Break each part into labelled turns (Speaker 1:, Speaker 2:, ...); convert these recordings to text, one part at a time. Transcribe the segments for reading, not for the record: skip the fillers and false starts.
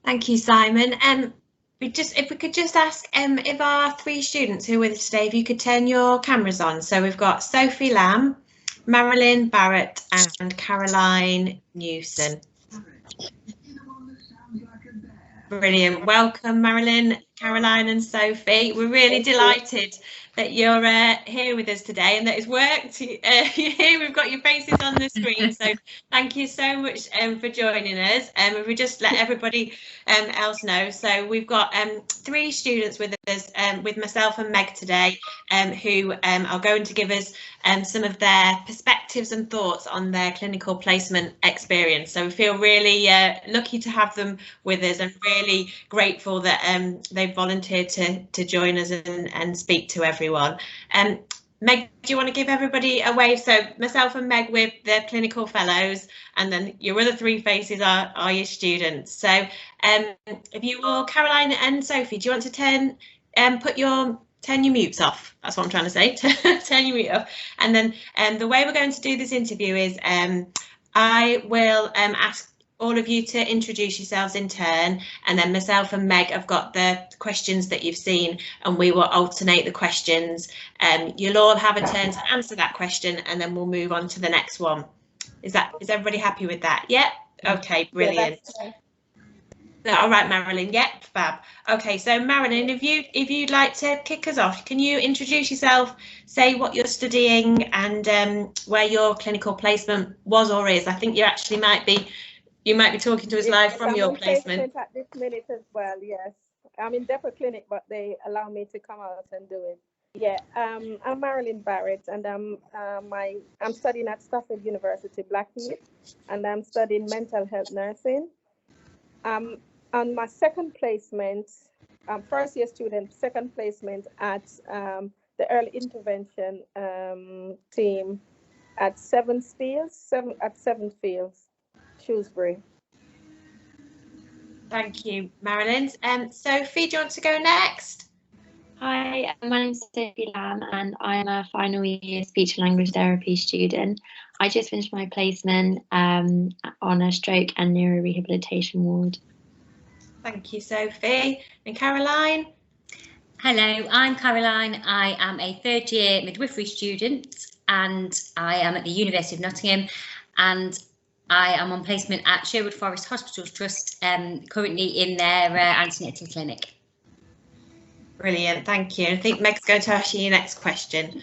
Speaker 1: Thank you, Simon. If we could just ask if our three students who are with us today, if you could turn your cameras on. So we've got Sophie Lamb, Marilyn Barrett and Caroline Newson. Brilliant. Welcome, Marilyn, Caroline and Sophie. We're really delighted that you're here with us today and that it's worked. You're here, we've got your faces on the screen, so thank you so much for joining us. If we just let everybody else know, so we've got three students with us, with myself and Meg today, who are going to give us some of their perspectives and thoughts on their clinical placement experience. So we feel really lucky to have them with us and really grateful that they've volunteered to join us and speak to everyone. Meg, do you want to give everybody a wave? So myself and Meg, we're the clinical fellows, and then your other three faces are your students. So if you all, Caroline and Sophie, do you want to turn your mutes off? That's what I'm trying to say. Turn your mute off. And then the way we're going to do this interview is I will ask all of you to introduce yourselves in turn, and then myself and Meg have got the questions that you've seen, and we will alternate the questions. You'll all have a turn to answer that question, and then we'll move on to the next one. Is everybody happy with that? Yeah. Okay. Brilliant. Yeah, all right, Marilyn. Yep, fab. Okay, so Marilyn, if you'd like to kick us off, can you introduce yourself, say what you're studying, and where your clinical placement was or is? I think you actually might be talking to us live from your placement.
Speaker 2: At this minute as well, yes. I'm in Depot Clinic, but they allow me to come out and do it. Yeah, I'm Marilyn Barrett, and I'm studying at Stafford University, Blackheath, and I'm studying mental health nursing. On my second placement, first year student, second placement at the early intervention team at Seventh Fields, Shrewsbury.
Speaker 1: Thank you, Marilyn. Sophie, do you want to go next?
Speaker 3: Hi, my name's Sophie Lamb, and I'm a final year speech and language therapy student. I just finished my placement on a stroke and neurorehabilitation ward.
Speaker 1: Thank you, Sophie. And Caroline?
Speaker 4: Hello, I'm Caroline. I am a third year midwifery student, and I am at the University of Nottingham, and I am on placement at Sherwood Forest Hospitals Trust, currently in their antenatal clinic.
Speaker 1: Brilliant, thank you. I think Meg's going to ask you your next question.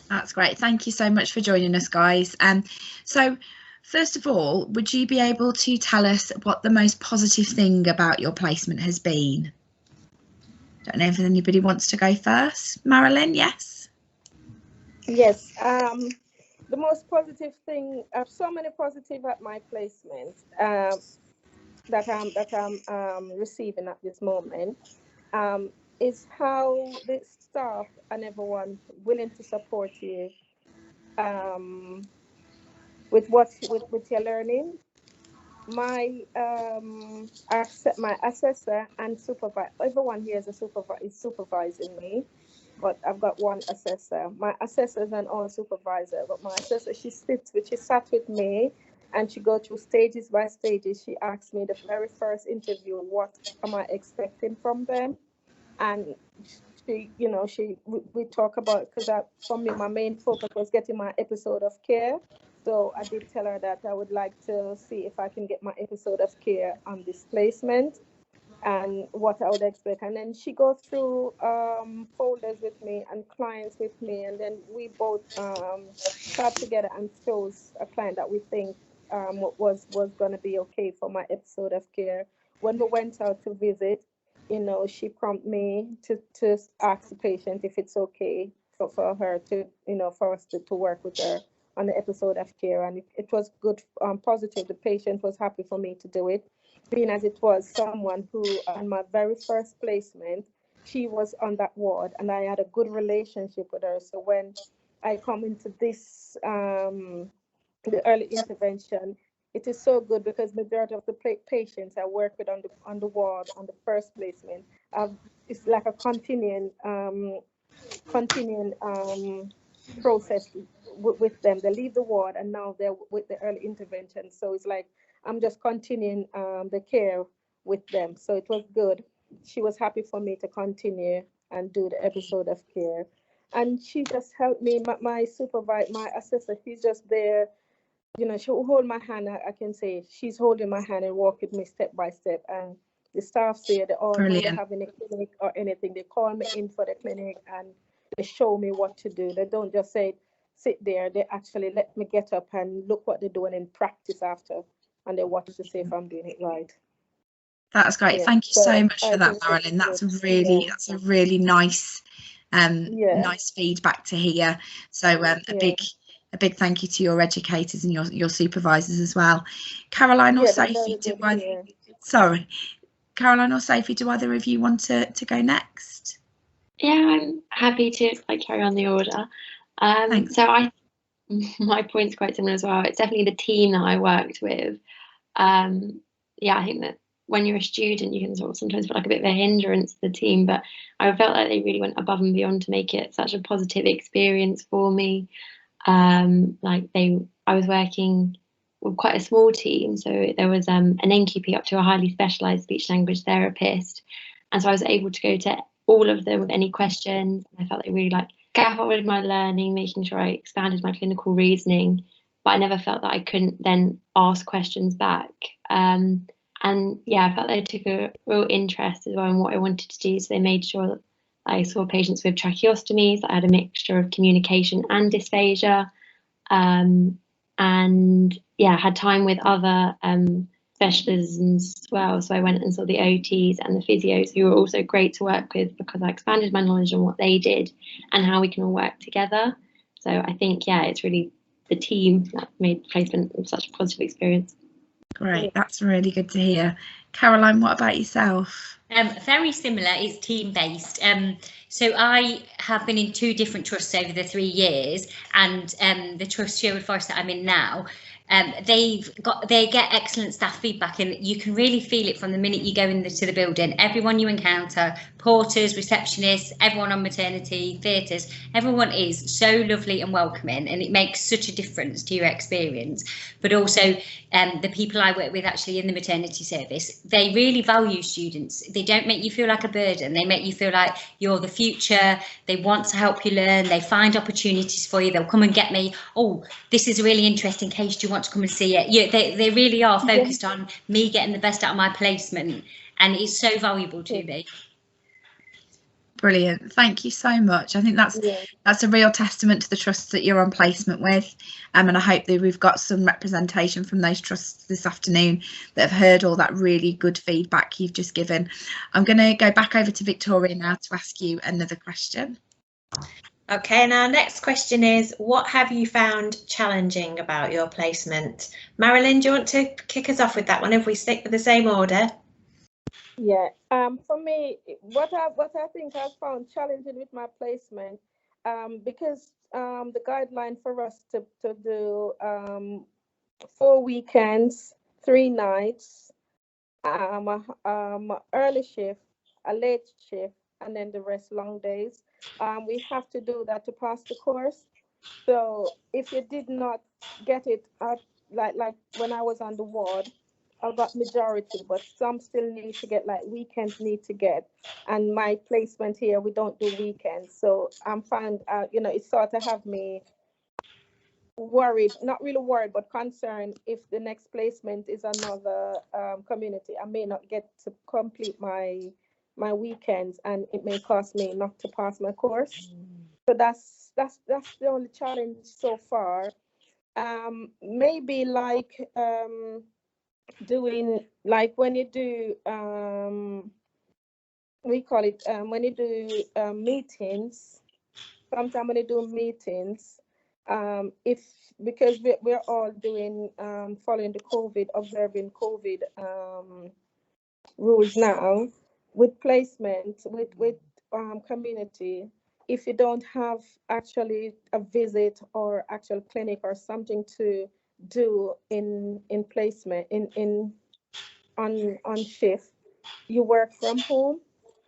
Speaker 5: That's great. Thank you so much for joining us, guys. So first of all, would you be able to tell us what the most positive thing about your placement has been? Don't know if anybody wants to go first. Marilyn, yes?
Speaker 2: Yes. The most positive thing, I have so many positive at my placement that I'm receiving at this moment, is how the staff and everyone willing to support you with your learning. My assessor and supervisor, everyone here is supervising me, but I've got one assessor. My assessor is an all supervisor, but my assessor, she sat with me, and she go through stages by stages. She asked me the very first interview, what am I expecting from them? And we talk about, because for me, my main focus was getting my episode of care. So I did tell her that I would like to see if I can get my episode of care on this placement and what I would expect. And then she goes through folders with me and clients with me. And then we both sat together and chose a client that we think was going to be okay for my episode of care. When we went out to visit, she prompted me to ask the patient if it's okay for her to, for us to work with her on the episode of care. And it was good, positive. The patient was happy for me to do it, being as it was someone who, on my very first placement, she was on that ward, and I had a good relationship with her. So when I come into this, the early intervention, it is so good because majority of the patients I work with on the ward on the first placement, it's like a continuing process with them. They leave the ward and now they're with the early intervention. So it's like I'm just continuing the care with them. So it was good. She was happy for me to continue and do the episode of care. And she just helped me, my supervisor, my assessor, she's just there. You know, she'll hold my hand. I can say she's holding my hand and walk with me step by step. And the staff there, they all know they have any clinic or anything. They call me in for the clinic and they show me what to do. They don't just say, sit there. They actually let me get up and look what they're doing in practice after. And they watch to see if I'm doing it right.
Speaker 5: That's great.
Speaker 2: Yeah.
Speaker 5: Thank you so much
Speaker 2: I
Speaker 5: for that,
Speaker 2: think
Speaker 5: Marilyn.
Speaker 2: it's
Speaker 5: That's
Speaker 2: good.
Speaker 5: really that's a really nice nice feedback to hear. So a big thank you to your educators and your supervisors as well. Caroline or Sophie, Caroline or Sophie, do either of you want to go next?
Speaker 3: Yeah, I'm happy to carry on the order. So my point's quite similar as well. It's definitely the team that I worked with. Yeah, I think that when you're a student, you can sort of sometimes feel like a bit of a hindrance to the team, but I felt like they really went above and beyond to make it such a positive experience for me. I was working with quite a small team, so there was an NQP up to a highly specialised speech language therapist, and so I was able to go to all of them with any questions. I felt they really scaffolded my learning, making sure I expanded my clinical reasoning, but I never felt that I couldn't then ask questions back. And yeah, I felt they took a real interest as well in what I wanted to do. So they made sure that I saw patients with tracheostomies. I had a mixture of communication and dysphagia. And yeah, had time with other specialisms as well. So I went and saw the OTs and the physios, who were also great to work with because I expanded my knowledge on what they did and how we can all work together. So I think, yeah, it's really the team that made placement such a positive experience.
Speaker 5: Great, that's really good to hear. Caroline, what about yourself?
Speaker 4: Very similar. It's team-based. So I have been in 2 different trusts over the 3 years, and the trust Sherwood Forest that I'm in now, they get excellent staff feedback, and you can really feel it from the minute you go into the building. Everyone you encounter, porters, receptionists, everyone on maternity, theatres, everyone is so lovely and welcoming, and it makes such a difference to your experience. But also the people I work with actually in the maternity service, they really value students. They don't make you feel like a burden. They make you feel like you're the future. They want to help you learn. They find opportunities for you. They'll come and get me. Oh, this is a really interesting case. Do you want to come and see it? Yeah, they really are focused on me getting the best out of my placement, and it's so valuable to me.
Speaker 5: Brilliant, thank you so much. I think that's a real testament to the trusts that you're on placement with, and I hope that we've got some representation from those trusts this afternoon that have heard all that really good feedback you've just given. I'm going to go back over to Victoria now to ask you another question.
Speaker 1: Okay, and our next question is, what have you found challenging about your placement? Marilyn, do you want to kick us off with that one if we stick with the same order?
Speaker 2: Yeah, for me, what I think I found challenging with my placement, because the guideline for us to do 4 weekends, 3 nights, early shift, a late shift, and then the rest long days. We have to do that to pass the course. So if you did not get it at like when I was on the ward, I got majority, but some still need to get, like weekends need to get. And my placement here, we don't do weekends. So I'm found out, it sort of have me worried, not really worried, but concerned if the next placement is another community. I may not get to complete my weekends, and it may cost me not to pass my course. So that's the only challenge so far. Maybe doing when you do we call it when you do meetings. Sometimes when you do meetings, because we're all doing following the COVID, observing COVID rules now, with placement, with community, if you don't have actually a visit or actual clinic or something to do in placement on shift, you work from home,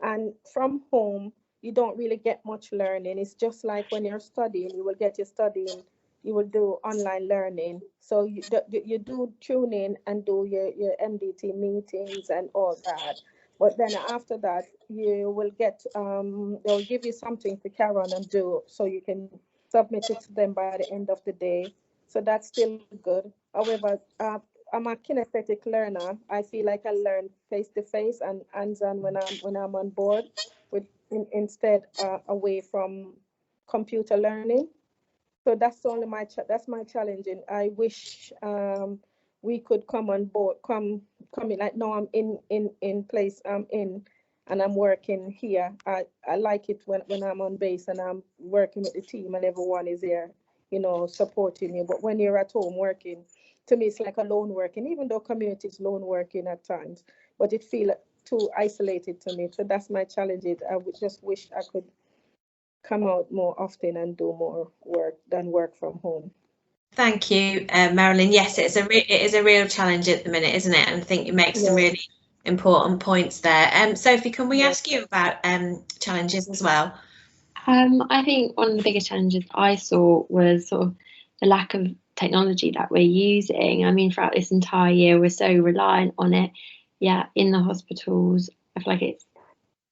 Speaker 2: and from home you don't really get much learning. It's just like when you're studying, you will get your studying you will do online learning. So you do tune in and do your MDT meetings and all that. But then after that, you will get, they'll give you something to carry on and do, so you can submit it to them by the end of the day. So that's still good. However, I'm a kinesthetic learner. I feel like I learn face to face and hands-on when I'm on board, with instead away from computer learning. So that's only that's my challenging. I wish we could come on board, come in. Like now I'm in place. I'm in, and I'm working here. I like it when I'm on base and I'm working with the team and everyone is there, supporting you. But when you're at home working, to me it's like a lone working. Even though community is lone working at times, but it feels too isolated to me. So that's my challenge. I would just wish I could come out more often and do more work than work from home.
Speaker 1: Thank you, Marilyn. Yes, it is a real challenge at the minute, isn't it? And I think you make some really important points there. Sophie, can we ask you about challenges as well?
Speaker 3: I think one of the biggest challenges I saw was sort of the lack of technology that we're using. I mean, throughout this entire year, we're so reliant on it. Yeah, in the hospitals, I feel like it's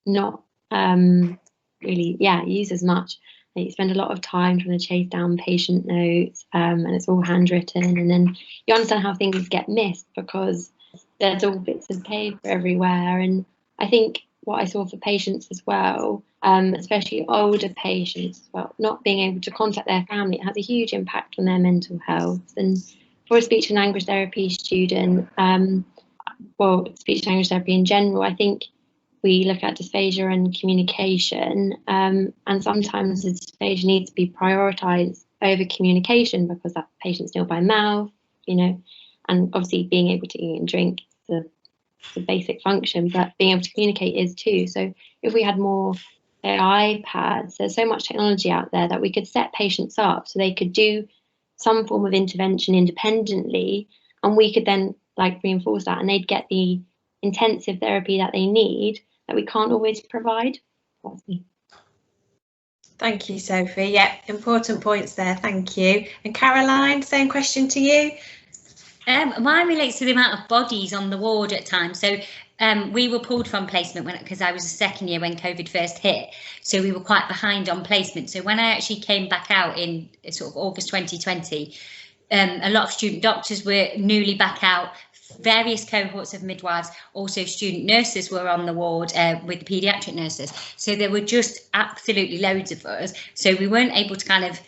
Speaker 3: not really used as much. Like, you spend a lot of time trying to chase down patient notes, and it's all handwritten, and then you understand how things get missed because there's all bits of paper everywhere. And I think what I saw for patients as well, especially older patients, well, not being able to contact their family, it has a huge impact on their mental health. And for a speech and language therapy student, speech and language therapy in general, I think we look at dysphagia and communication, and sometimes the dysphagia needs to be prioritised over communication because that patient's nil by mouth, and obviously being able to eat and drink is a basic function, but being able to communicate is too. So if we had more iPads, there's so much technology out there that we could set patients up so they could do some form of intervention independently, and we could then reinforce that, and they'd get the intensive therapy that they need that we can't always provide.
Speaker 1: Thank you, Sophie. Yeah, important points there. Thank you. And Caroline, same question to you.
Speaker 4: Mine relates to the amount of bodies on the ward at times. So we were pulled from placement because I was a second year when COVID first hit. So we were quite behind on placement. So when I actually came back out in sort of August 2020, a lot of student doctors were newly back out. Various cohorts of midwives, also student nurses were on the ward with the paediatric nurses. So there were just absolutely loads of us. So we weren't able to kind of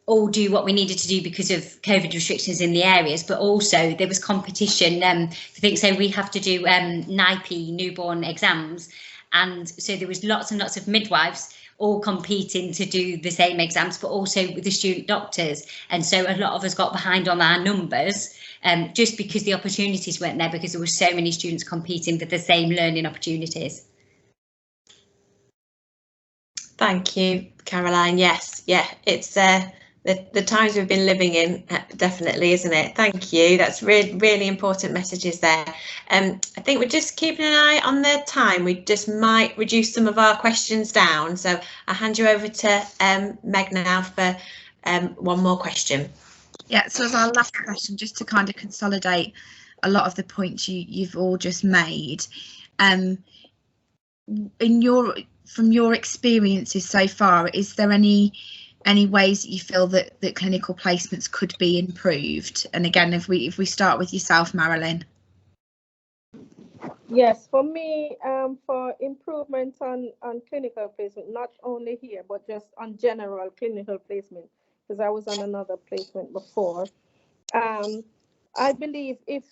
Speaker 4: all do what we needed to do because of COVID restrictions in the areas, but also there was competition for things. So we have to do NIPE newborn exams, and so there was lots and lots of midwives all competing to do the same exams, but also with the student doctors. And so a lot of us got behind on our numbers just because the opportunities weren't there, because there were so many students competing for the same learning opportunities.
Speaker 1: Thank you, Caroline. Yes, it's the times we've been living in, definitely, isn't it? Thank you. That's really important messages there. I think we're just keeping an eye on the time. We just might reduce some of our questions down. So I'll hand you over to Meg now for one more question.
Speaker 5: Yeah, so as our last question, just to kind of consolidate a lot of the points you've all just made, from your experiences so far, is there any ways that you feel that clinical placements could be improved? And again, if we start with yourself, Marilyn.
Speaker 2: Yes, for me, for improvement on clinical placement, not only here, but just on general clinical placement, because I was on another placement before. I believe if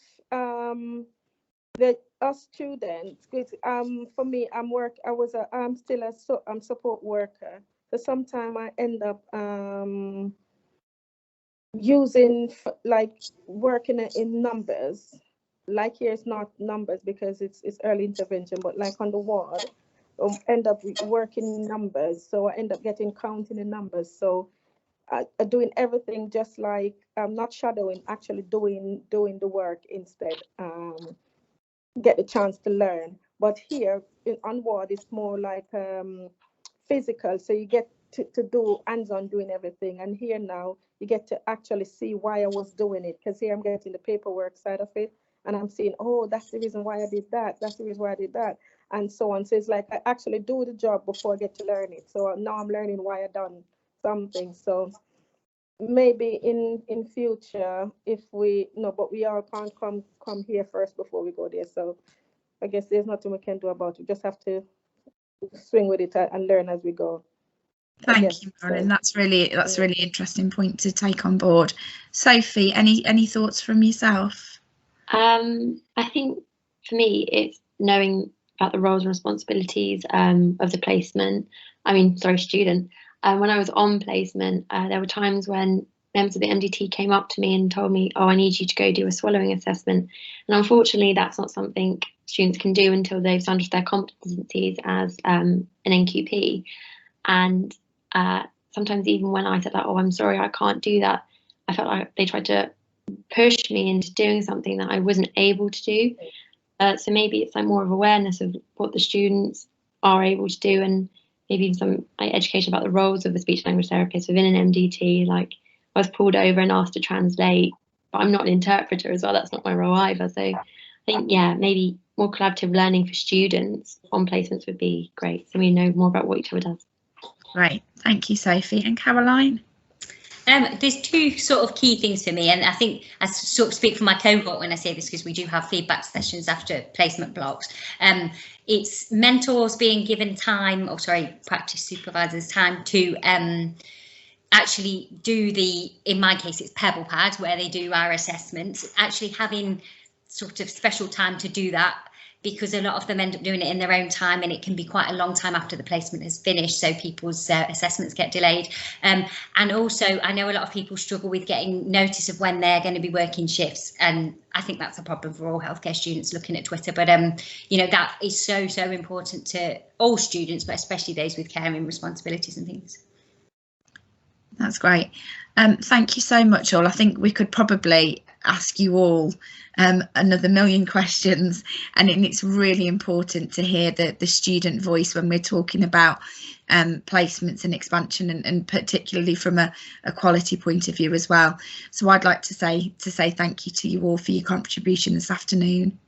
Speaker 2: us students, for me, I'm still a support worker. So sometimes I end up using working in numbers. Like here, it's not numbers because it's early intervention, but like on the ward, end up working numbers. So I end up counting the numbers. So doing everything just like not shadowing, actually doing the work instead. Get the chance to learn. But here on ward, it's more like physical. So you get to do hands-on doing everything. And here now you get to actually see why I was doing it, because here I'm getting the paperwork side of it, and I'm seeing, oh, that's the reason why I did that, that's the reason why I did that, and so on. So it's like I actually do the job before I get to learn it. So now I'm learning why I done something. So maybe in future, if we no, but we all can't come here first before we go there. So I guess there's nothing we can do about it. We just have to swing with it and learn as we go.
Speaker 5: Thank you, Marilyn. That's really interesting point to take on board. Sophie, any thoughts from yourself?
Speaker 3: I think for me, it's knowing about the roles and responsibilities of the placement. Student. When I was on placement, there were times when members of the MDT came up to me and told me, "Oh, I need you to go do a swallowing assessment." And unfortunately, that's not something students can do until they've established their competencies as an NQP. And sometimes even when I said that, "Oh, I'm sorry, I can't do that," I felt like they tried to push me into doing something that I wasn't able to do. So maybe it's like more of awareness of what the students are able to do, and maybe even some education about the roles of a speech language therapist within an MDT. Like, I was pulled over and asked to translate, but I'm not an interpreter as well. That's not my role either. So I think, yeah, maybe more collaborative learning for students on placements would be great, so we know more about what each other does.
Speaker 5: Great, thank you, Sophie. And Caroline?
Speaker 4: There's two sort of key things for me, and I think I sort of speak for my cohort when I say this, because we do have feedback sessions after placement blocks. It's mentors being given time, practice supervisors time to actually do in my case, it's Pebble Pad, where they do our assessments, actually having sort of special time to do that, because a lot of them end up doing it in their own time, and it can be quite a long time after the placement has finished, so people's assessments get delayed. And also, I know a lot of people struggle with getting notice of when they're going to be working shifts, and I think that's a problem for all healthcare students looking at Twitter. But that is so important to all students, but especially those with caring responsibilities and things.
Speaker 5: That's great. Thank you so much, all. I think we could probably ask you all another million questions, and it's really important to hear the student voice when we're talking about placements and expansion, and particularly from a quality point of view as well. So I'd like to say thank you to you all for your contribution this afternoon.